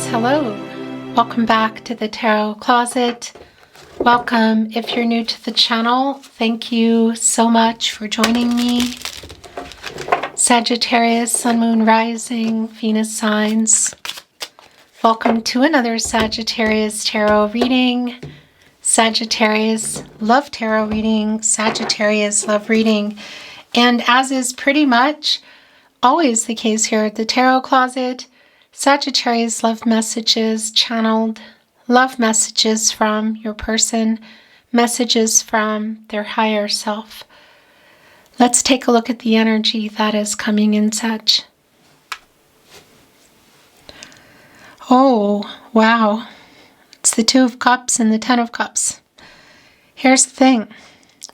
Hello. Welcome back to the Tarot Closet. Welcome if you're new to the channel. Thank you so much for joining me. Sagittarius, Sun, Moon, Rising, Venus signs. Welcome to another Sagittarius tarot reading. Sagittarius love tarot reading. Sagittarius love reading. And as is pretty much always the case here at the Tarot Closet, Sagittarius love messages channeled, love messages from your person, messages from their higher self. Let's take a look at the energy that is coming in, Sag. Oh, wow. It's the Two of Cups and the Ten of Cups. Here's the thing.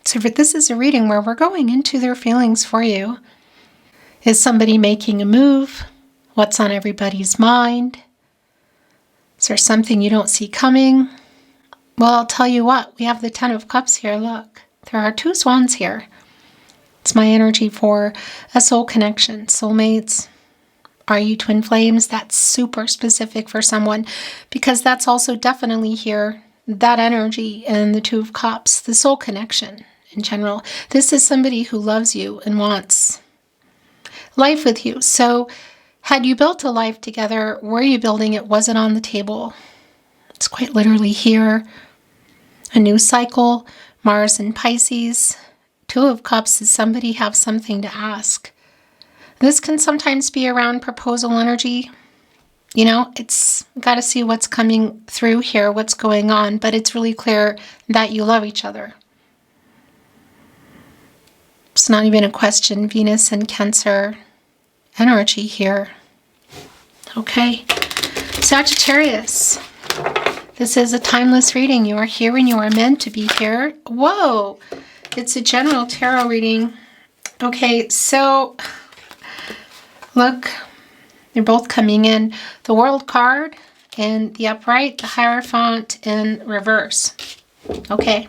So this is a reading where we're going into their feelings for you. Is somebody making a move? What's on everybody's mind? Is there something you don't see coming? Well, I'll tell you what. We have the Ten of Cups here. Look, there are two swans here. It's my energy for a soul connection. Soulmates. Are you twin flames? That's super specific for someone because that's also definitely here. That energy and the Two of Cups, the soul connection in general. This is somebody who loves you and wants life with you. So had you built a life together? Were you building it? Was it on the table? It's quite literally here. A new cycle, Mars and Pisces. Two of Cups is somebody have something to ask. This can sometimes be around proposal energy. You know, it's got to see what's coming through here, what's going on, but it's really clear that you love each other. It's not even a question. Venus and Cancer energy here. Okay. Sagittarius. This is a timeless reading. You are here when you are meant to be here. Whoa. It's a general tarot reading. Okay, so look, they're both coming in. The World card in the upright, the Hierophant in reverse. Okay.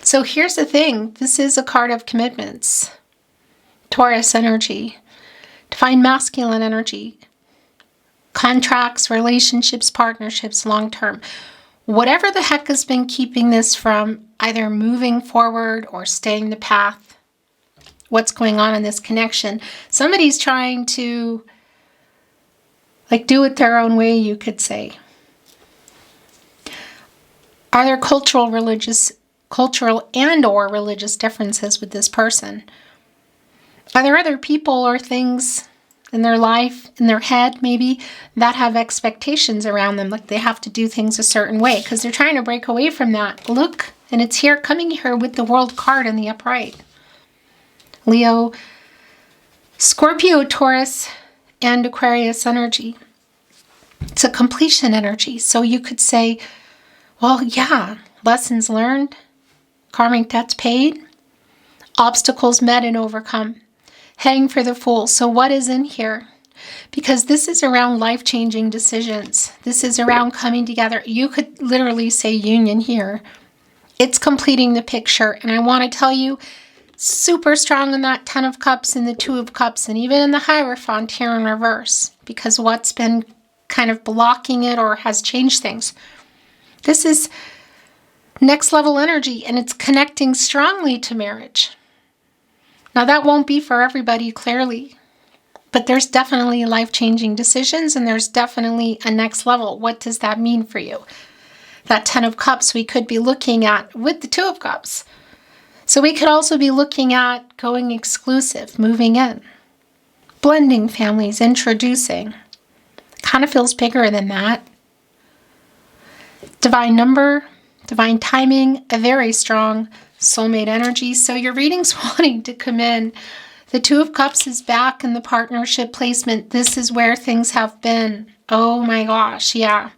So here's the thing. This is a card of commitments. Taurus energy. Divine masculine energy. Contracts, relationships, partnerships, long-term. Whatever the heck has been keeping this from either moving forward or staying the path. What's going on in this connection? Somebody's trying to do it their own way, you could say. Are there cultural and or religious differences with this person? Are there other people or things in their life, in their head maybe, that have expectations around them, like they have to do things a certain way because they're trying to break away from that? Look, and it's here, coming here with the World card in the upright. Leo, Scorpio, Taurus, and Aquarius energy. It's a completion energy. So you could say, well, yeah, lessons learned, karmic debts paid, obstacles met and overcome. Heading for the Fool. So what is in here? Because this is around life-changing decisions. This is around coming together. You could literally say union here. It's completing the picture. And I want to tell you, super strong in that Ten of Cups and the Two of Cups and even in the Hierophant here in reverse. Because what's been kind of blocking it or has changed things. This is next level energy and it's connecting strongly to marriage. Now that won't be for everybody, clearly, but there's definitely life-changing decisions and there's definitely a next level. What does that mean for you? That Ten of Cups we could be looking at with the Two of Cups. So we could also be looking at going exclusive, moving in, blending families, introducing. Kind of feels bigger than that. Divine number, divine timing, a very strong soulmate energy. So your reading's wanting to come in. The Two of Cups is back in the partnership placement. This is where things have been. Oh my gosh, yeah.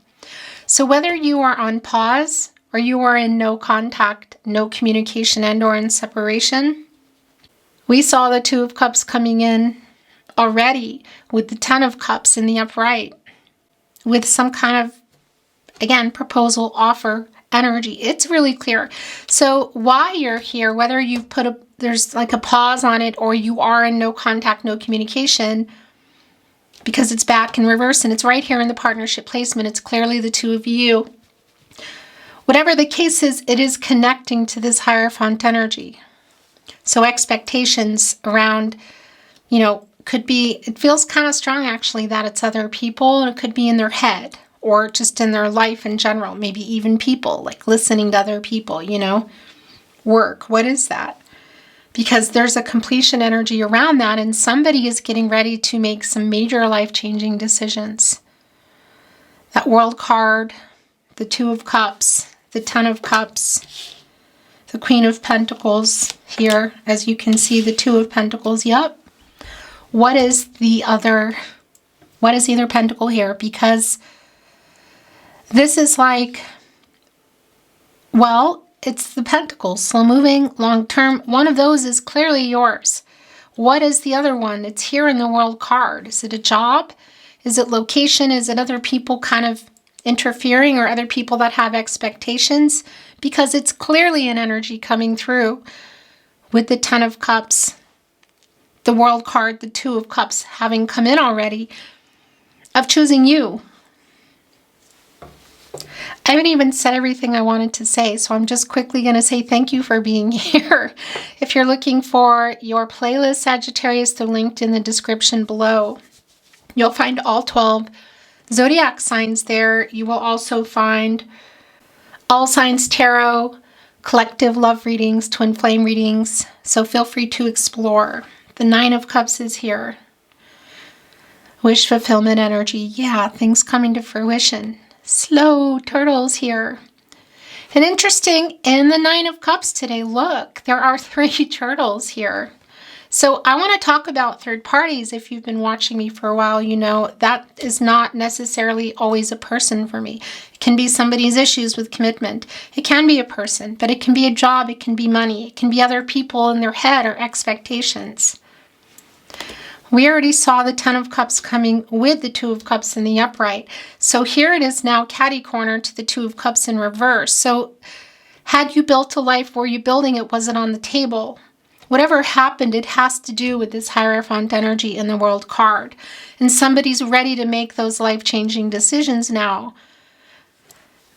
So whether you are on pause or you are in no contact, no communication and or in separation, we saw the Two of Cups coming in already with the Ten of Cups in the upright with some kind of, again, proposal, offer, energy. It's really clear. So why you're here, whether you've there's like a pause on it or you are in no contact, no communication, because it's back in reverse and it's right here in the partnership placement. It's clearly the two of you. Whatever the case is, it is connecting to this Hierophant energy. So expectations around, could be, it feels kind of strong actually that it's other people, and it could be in their head or just in their life in general, maybe even people, like listening to other people, work. What is that? Because there's a completion energy around that, and somebody is getting ready to make some major life-changing decisions. That World card, the Two of Cups, the Ten of Cups, the Queen of Pentacles here, as you can see, the Two of Pentacles. Yep. What is the other pentacle here? Because this is like, well, it's the Pentacles, slow moving, long term. One of those is clearly yours. What is the other one? It's here in the World card. Is it a job? Is it location? Is it other people kind of interfering, or other people that have expectations? Because it's clearly an energy coming through with the Ten of Cups, the World card, the Two of Cups having come in already, of choosing you. I haven't even said everything I wanted to say, so I'm just quickly going to say thank you for being here. If you're looking for your playlist, Sagittarius, they're linked in the description below. You'll find all 12 zodiac signs there. You will also find all signs tarot, collective love readings, twin flame readings, so feel free to explore. The Nine of Cups is here. Wish fulfillment energy. Yeah, things coming to fruition. Slow turtles here. And interesting, in the Nine of Cups today, look, there are 3 turtles here. So I want to talk about third parties. If you've been watching me for a while, you know that is not necessarily always a person for me. It can be somebody's issues with commitment. It can be a person, but it can be a job. It can be money. It can be other people in their head or expectations. We already saw the Ten of Cups coming with the Two of Cups in the upright. So here it is now catty corner to the Two of Cups in reverse. So had you built a life, were you building it? Was it on the table? Whatever happened, it has to do with this Hierophant energy in the World card. And somebody's ready to make those life-changing decisions now.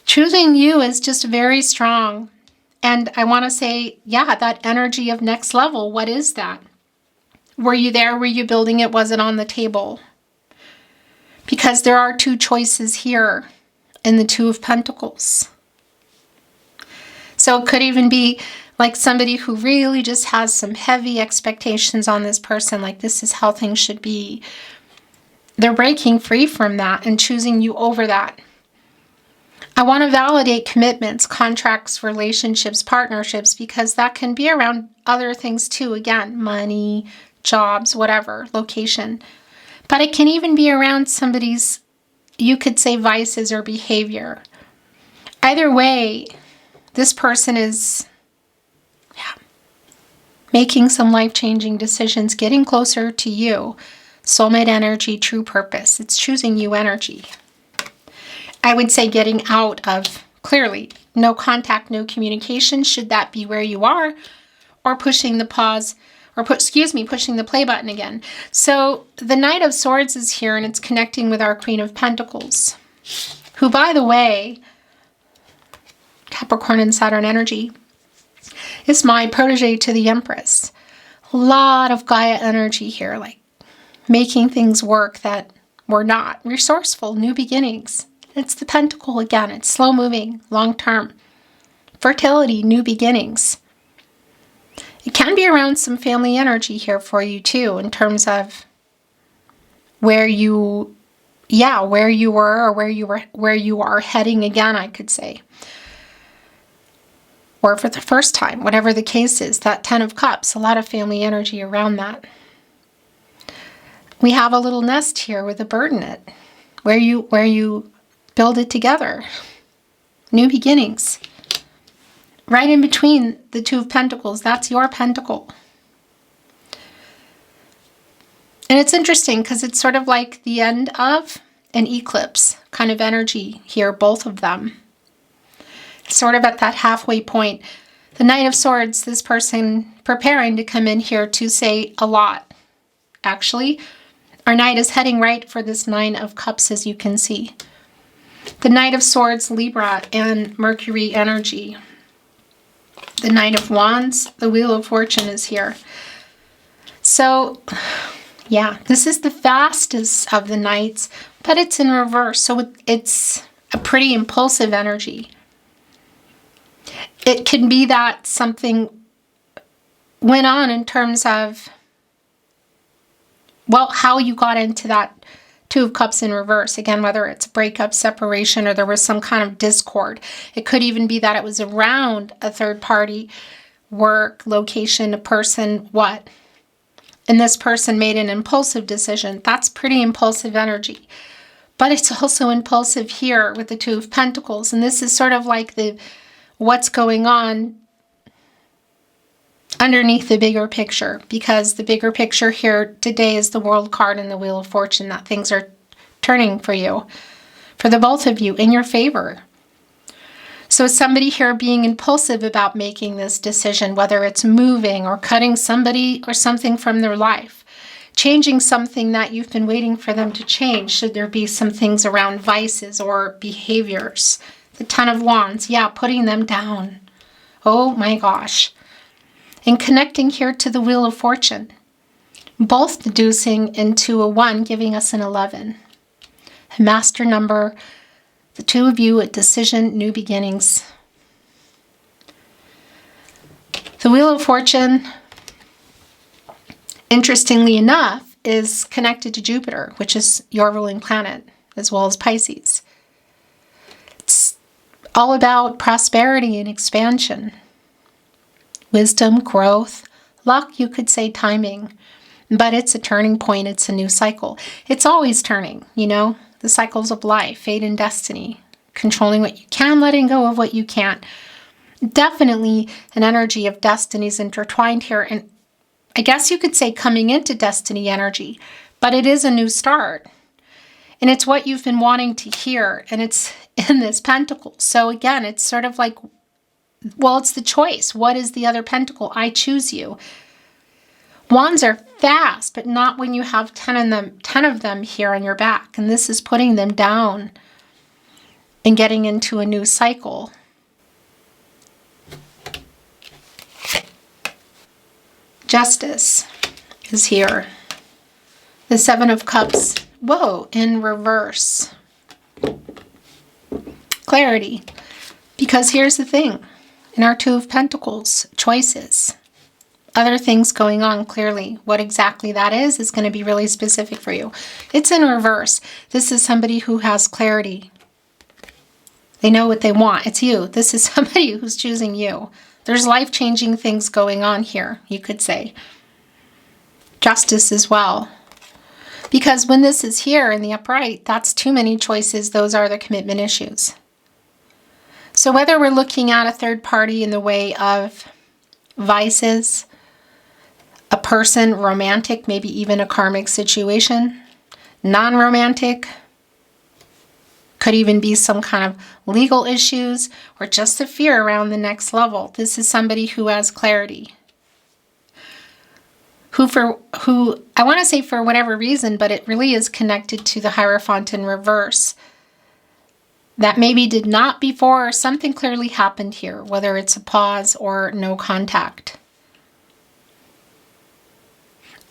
Choosing you is just very strong. And I want to say, yeah, that energy of next level, what is that? Were you there? Were you building it? Was it on the table? Because there are 2 choices here in the Two of Pentacles. So it could even be like somebody who really just has some heavy expectations on this person, like this is how things should be. They're breaking free from that and choosing you over that. I want to validate commitments, contracts, relationships, partnerships, because that can be around other things too. Again, money, jobs, whatever, location. But it can even be around somebody's, you could say, vices or behavior. Either way, this person is making some life-changing decisions, getting closer to you. Soulmate energy, true purpose. It's choosing you energy. I would say getting out of, clearly, no contact, no communication, should that be where you are, or pushing the pause, or pushing the play button again. So the Knight of Swords is here, and it's connecting with our Queen of Pentacles, who, by the way, Capricorn and Saturn energy, is my protege to the Empress. A lot of Gaia energy here, like making things work that were not. Resourceful, new beginnings. It's the Pentacle again. It's slow moving, long term. Fertility, new beginnings. It can be around some family energy here for you too, in terms of where you were, or where you are heading again, I could say. Or for the first time, whatever the case is, that Ten of Cups, a lot of family energy around that. We have a little nest here with a bird in it, where you build it together. New beginnings. Right in between the Two of Pentacles, that's your pentacle. And it's interesting because it's sort of like the end of an eclipse kind of energy here, both of them. Sort of at that halfway point. The Knight of Swords, this person preparing to come in here to say a lot. Actually, Our Knight is heading right for this Nine of Cups, as you can see. The Knight of Swords, Libra, and Mercury energy. The Knight of Wands, the Wheel of Fortune is here. So, yeah, this is the fastest of the Knights, but it's in reverse, so it's a pretty impulsive energy. It can be that something went on in terms of, well, how you got into that Two of Cups in reverse. Again, whether it's breakup, separation, or there was some kind of discord. It could even be that it was around a third party, work, location, a person, what? And this person made an impulsive decision. That's pretty impulsive energy. But it's also impulsive here with the Two of Pentacles. And this is sort of like the what's going on underneath the bigger picture, because the bigger picture here today is the World card and the Wheel of Fortune, that things are turning for you, for the both of you, in your favor. So somebody here being impulsive about making this decision, whether it's moving or cutting somebody or something from their life, changing something that you've been waiting for them to change, should there be some things around vices or behaviors. The Ten of Wands, yeah, putting them down. Oh my gosh. And connecting here to the Wheel of Fortune, both deducing into a 1, giving us an 11. A master number, the two of you, a decision, new beginnings. The Wheel of Fortune, interestingly enough, is connected to Jupiter, which is your ruling planet, as well as Pisces. It's all about prosperity and expansion. Wisdom, growth, luck, you could say timing, but it's a turning point. It's a new cycle. It's always turning, you know, the cycles of life, fate and destiny, controlling what you can, letting go of what you can't. Definitely an energy of destinies intertwined here. And I guess you could say coming into destiny energy, but it is a new start. And it's what you've been wanting to hear. And it's in this pentacle. So again, it's sort of like, well, it's the choice. What is the other pentacle? I choose you. Wands are fast, but not when you have 10 of them here on your back. And this is putting them down and getting into a new cycle. Justice is here. The Seven of Cups, whoa, in reverse. Clarity. Because here's the thing. In our Two of Pentacles, choices. Other things going on, clearly. What exactly that is going to be really specific for you. It's in reverse. This is somebody who has clarity. They know what they want. It's you. This is somebody who's choosing you. There's life-changing things going on here, you could say. Justice as well. Because when this is here in the upright, that's too many choices. Those are the commitment issues. So whether we're looking at a third party in the way of vices, a person, romantic, maybe even a karmic situation, non-romantic, could even be some kind of legal issues or just the fear around the next level. This is somebody who has clarity. Who I want to say for whatever reason, but it really is connected to the Hierophant in reverse. That maybe did not before, or something clearly happened here, whether it's a pause or no contact.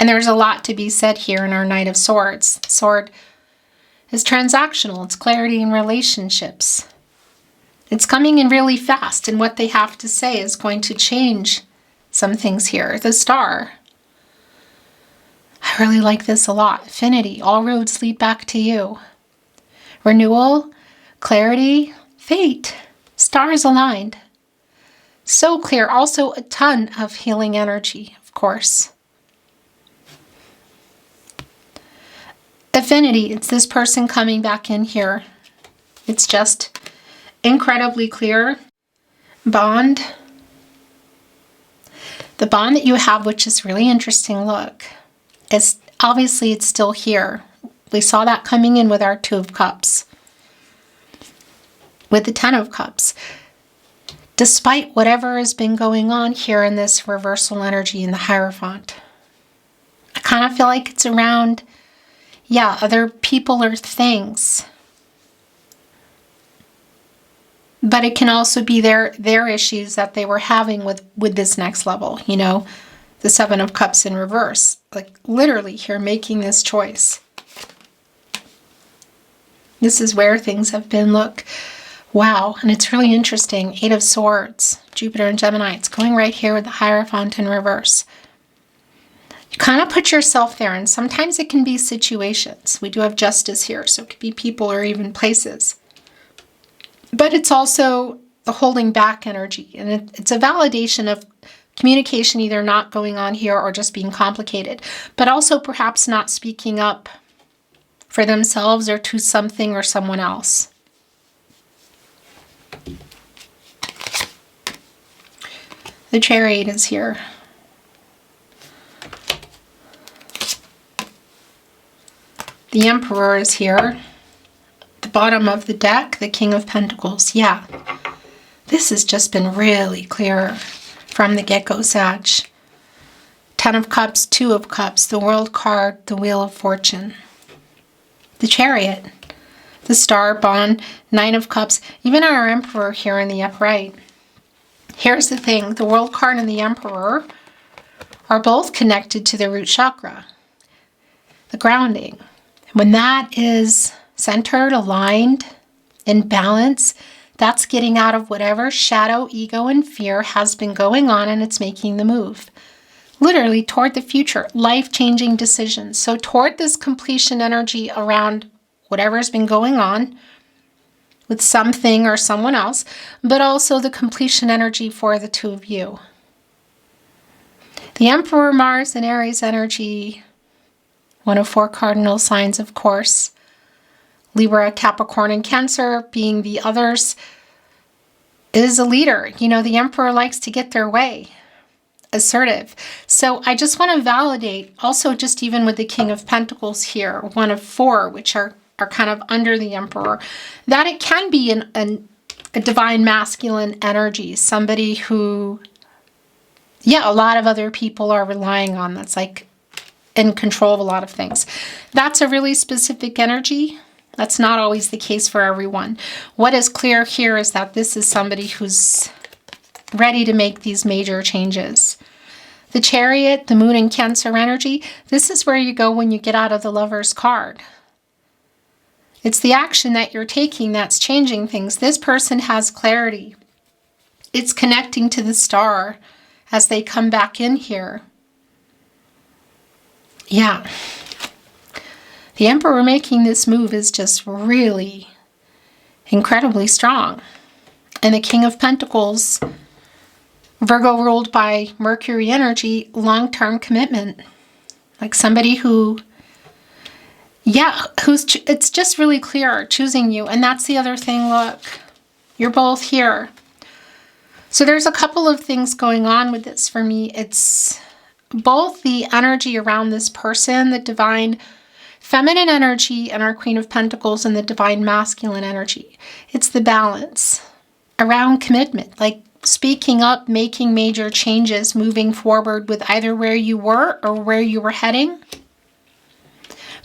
And there's a lot to be said here in our Knight of Swords. Sword is transactional. It's clarity in relationships. It's coming in really fast, and what they have to say is going to change some things here. The Star. I really like this a lot. Affinity. All roads lead back to you. Renewal. Clarity, fate, stars aligned. So clear. Also a ton of healing energy, of course. Affinity, it's this person coming back in here. It's just incredibly clear. Bond. The bond that you have, which is really interesting, look, is obviously it's still here. We saw that coming in with our Two of Cups. With the Ten of Cups. Despite whatever has been going on here in this reversal energy in the Hierophant. I kind of feel like it's around Yeah, other people or things. But it can also be their issues that they were having with this next level, you know, the Seven of Cups in reverse. Like literally here, making this choice. This is where things have been. Look, wow, and it's really interesting. Eight of Swords, Jupiter and Gemini. It's going right here with the Hierophant in reverse. You kind of put yourself there, and sometimes it can be situations. We do have Justice here, so it could be people or even places. But it's also the holding back energy, and it's a validation of communication either not going on here or just being complicated, but also perhaps not speaking up for themselves or to something or someone else. The Chariot is here. The Emperor is here. The bottom of the deck, the King of Pentacles. Yeah, this has just been really clear from the get-go, Sag. Ten of Cups, Two of Cups, the World card, the Wheel of Fortune. The Chariot, the Star, Bond, Nine of Cups, even our Emperor here in the upright. Here's the thing, the World card and the Emperor are both connected to the root chakra, the grounding. When that is centered, aligned, in balance, that's getting out of whatever shadow, ego, and fear has been going on, and it's making the move. Literally toward the future, life-changing decisions. So toward this completion energy around whatever's been going on with something or someone else, but also the completion energy for the two of you. The Emperor, Mars, and Aries energy, one of four cardinal signs, of course. Libra, Capricorn, and Cancer being the others, is a leader. You know, the Emperor likes to get their way. Assertive. So I just want to validate also just even with the King of Pentacles here, one of four, which are kind of under the Emperor, that it can be a divine masculine energy. Somebody who, yeah, a lot of other people are relying on. That's like in control of a lot of things. That's a really specific energy. That's not always the case for everyone. What is clear here is that this is somebody who's ready to make these major changes. The Chariot, the Moon and Cancer energy, this is where you go when you get out of the Lover's card. It's the action that you're taking that's changing things. This person has clarity. It's connecting to the Star as they come back in here. Yeah. The Emperor making this move is just really incredibly strong. And the King of Pentacles, Virgo ruled by Mercury energy, long-term commitment. Like somebody who, yeah, it's just really clear choosing you. And that's the other thing, look, you're both here. So there's a couple of things going on with this for me. It's both the energy around this person, the divine feminine energy and our Queen of Pentacles, and the divine masculine energy. It's the balance around commitment, like speaking up, making major changes, moving forward with either where you were or where you were heading.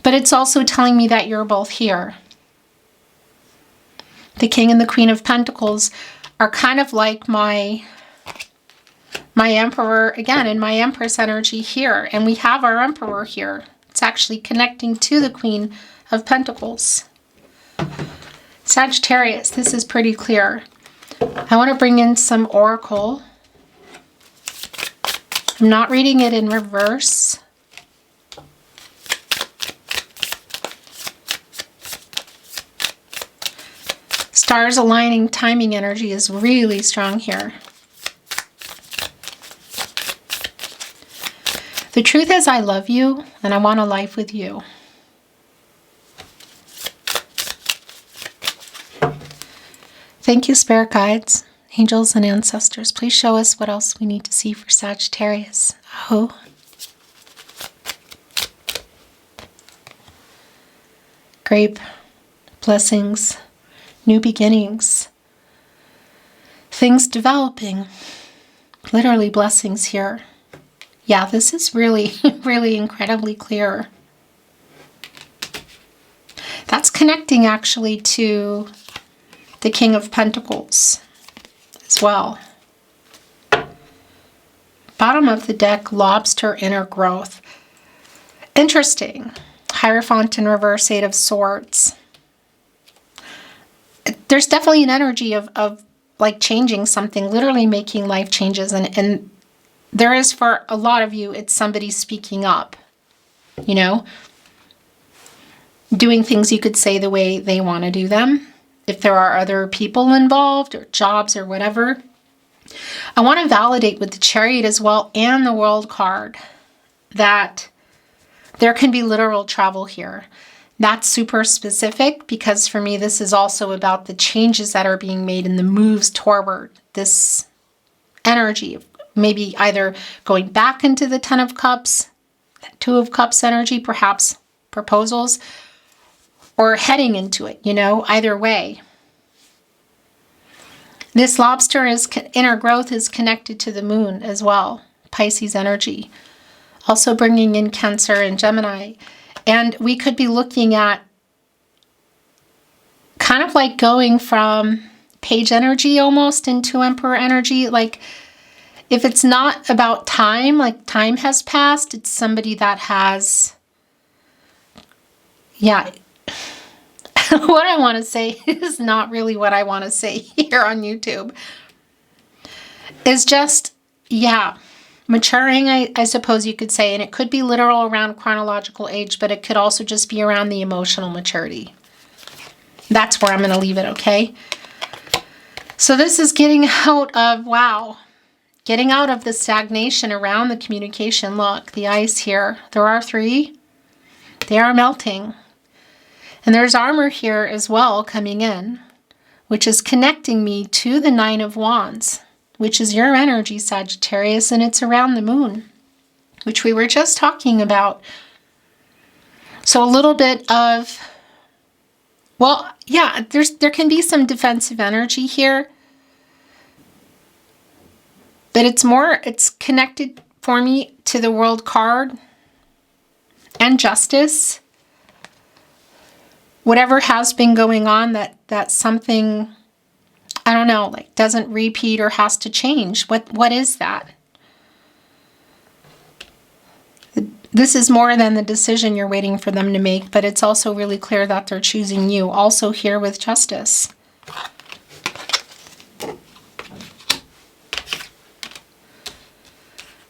But it's also telling me that you're both here. The King and the Queen of Pentacles are kind of like my Emperor, again, in my Empress energy here. And we have our Emperor here. It's actually connecting to the Queen of Pentacles. Sagittarius, this is pretty clear. I want to bring in some oracle. I'm not reading it in reverse. Stars aligning, timing energy is really strong here. The truth is, I love you and I want a life with you. Thank you, spirit guides, angels, and ancestors. Please show us what else we need to see for Sagittarius. Oh. Grape, blessings, new beginnings, things developing, literally blessings here. Yeah, this is really, really incredibly clear. That's connecting actually to the King of Pentacles as well. Bottom of the deck, Lobster, inner growth. Interesting. Hierophant in reverse, Eight of Swords. There's definitely an energy of like changing something, literally making life changes. And there is, for a lot of you, it's somebody speaking up, you know, doing things, you could say, the way they want to do them. If there are other people involved or jobs or whatever. I want to validate with the Chariot as well and the World card that there can be literal travel here. That's super specific because for me, this is also about the changes that are being made and the moves toward this energy. Maybe either going back into the Ten of Cups, Two of Cups energy, perhaps proposals, or heading into it, you know, either way. This Lobster is inner growth is connected to the moon as well, Pisces energy. Also bringing in Cancer and Gemini. And we could be looking at kind of like going from Page energy almost into Emperor energy. Like if it's not about time, like time has passed, it's somebody that has, yeah. What I want to say is not really what I want to say here on YouTube. Is just, yeah, maturing, I suppose you could say. And it could be literal around chronological age, but it could also just be around the emotional maturity. That's where I'm going to leave it, okay? So this is getting out of, wow, getting out of the stagnation around the communication. Look, the ice here. There are 3. They are melting. And there's armor here as well coming in, which is connecting me to the Nine of Wands, which is your energy, Sagittarius, and it's around the moon, which we were just talking about. So a little bit of, well, yeah, there can be some defensive energy here, but it's connected for me to the World card and Justice. Whatever has been going on, that something, I don't know, like doesn't repeat or has to change. What is that? This is more than the decision you're waiting for them to make, but it's also really clear that they're choosing you. Also here with Justice.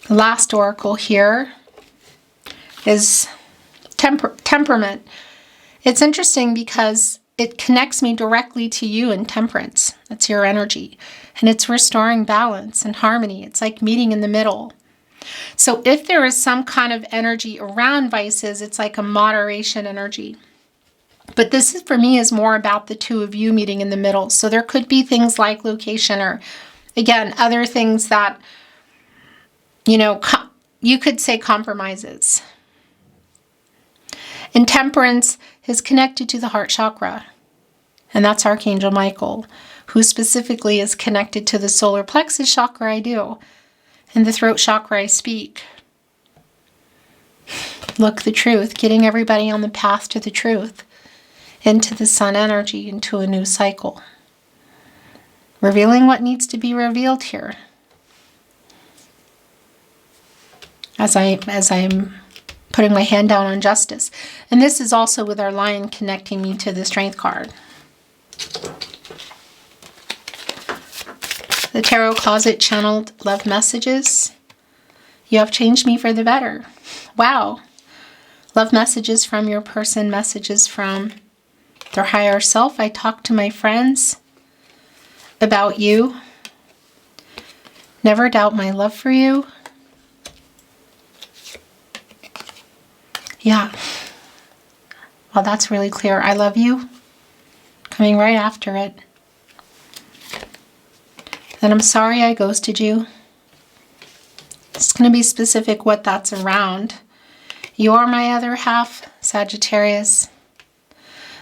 The last oracle here is temperament. It's interesting because it connects me directly to you in Temperance. That's your energy. And it's restoring balance and harmony. It's like meeting in the middle. So if there is some kind of energy around vices, it's like a moderation energy. But this is, for me, is more about the two of you meeting in the middle. So there could be things like location or, again, other things that, you know, you could say compromises. And Temperance is connected to the heart chakra. And that's Archangel Michael, who specifically is connected to the solar plexus chakra I do. And the throat chakra I speak. Look, the truth, getting everybody on the path to the truth. Into the sun energy, into a new cycle. Revealing what needs to be revealed here. As I'm putting my hand down on Justice. And this is also with our Lion connecting me to the Strength card. The Tarot Closet channeled love messages. You have changed me for the better. Wow. Love messages from your person, messages from their higher self. I talk to my friends about you. Never doubt my love for you. Yeah. Well, that's really clear. I love you. Coming right after it. And I'm sorry I ghosted you. It's going to be specific what that's around. You are my other half, Sagittarius.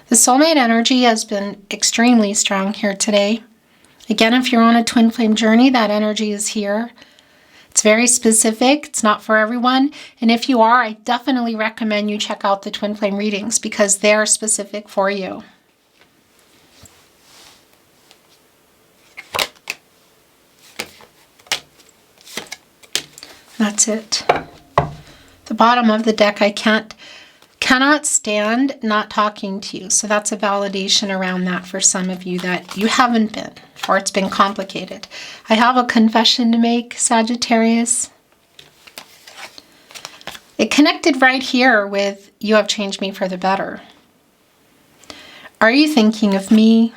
The soulmate energy has been extremely strong here today. Again, if you're on a twin flame journey, that energy is here. It's very specific. It's not for everyone. And if you are, I definitely recommend you check out the twin flame readings because they're specific for you. That's it. The bottom of the deck, I cannot stand not talking to you. So that's a validation around that for some of you that you haven't been, or it's been complicated. I have a confession to make, Sagittarius. It connected right here with you have changed me for the better. Are you thinking of me?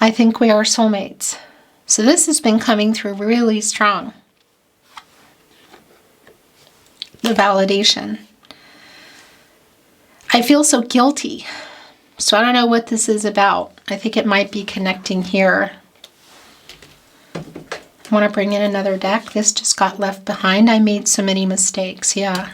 I think we are soulmates. So this has been coming through really strong. The validation. I feel so guilty. So I don't know what this is about. I think it might be connecting here. I want to bring in another deck. This just got left behind. I made so many mistakes. Yeah.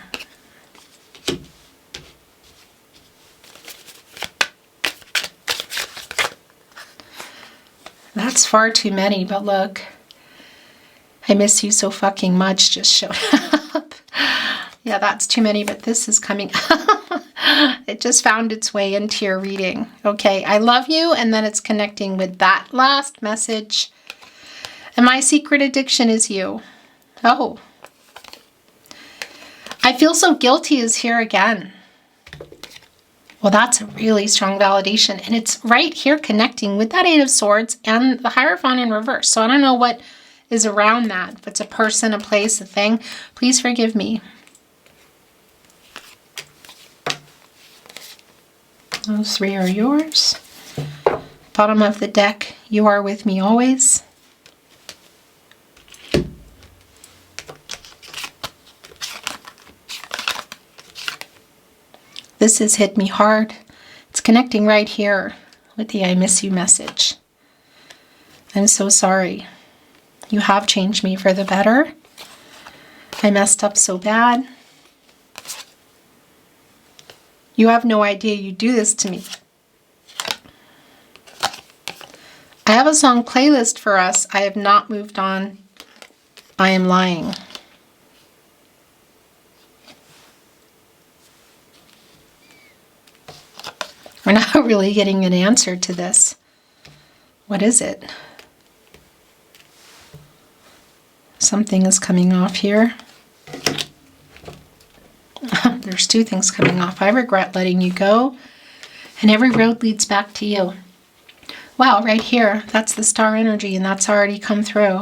That's far too many, but look. I miss you so fucking much just showed up. Yeah, that's too many, but this is coming up. It just found its way into your reading. Okay, I love you, and then it's connecting with that last message. And my secret addiction is you. Oh. I feel so guilty is here again. Well, that's a really strong validation. And it's right here connecting with that Eight of Swords and the Hierophant in reverse. So I don't know what is around that. If it's a person, a place, a thing, please forgive me. Those three are yours. Bottom of the deck, you are with me always. This has hit me hard. It's connecting right here with the I miss you message. I'm so sorry. You have changed me for the better. I messed up so bad. You have no idea you do this to me. I have a song playlist for us. I have not moved on. I am lying. We're not really getting an answer to this. What is it? Something is coming off here. There's two things coming off. I regret letting you go, and every road leads back to you. Wow, right here, that's the star energy, and that's already come through.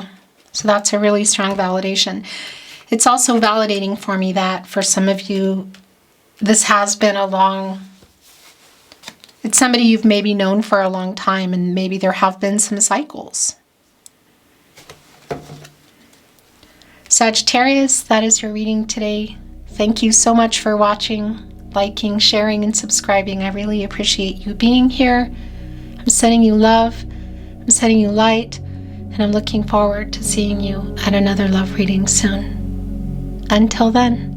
So that's a really strong validation. It's also validating for me that for some of you, this has been a long... It's somebody you've maybe known for a long time, and maybe there have been some cycles. Sagittarius, that is your reading today. Thank you so much for watching, liking, sharing, and subscribing. I really appreciate you being here. I'm sending you love. I'm sending you light. And I'm looking forward to seeing you at another love reading soon. Until then.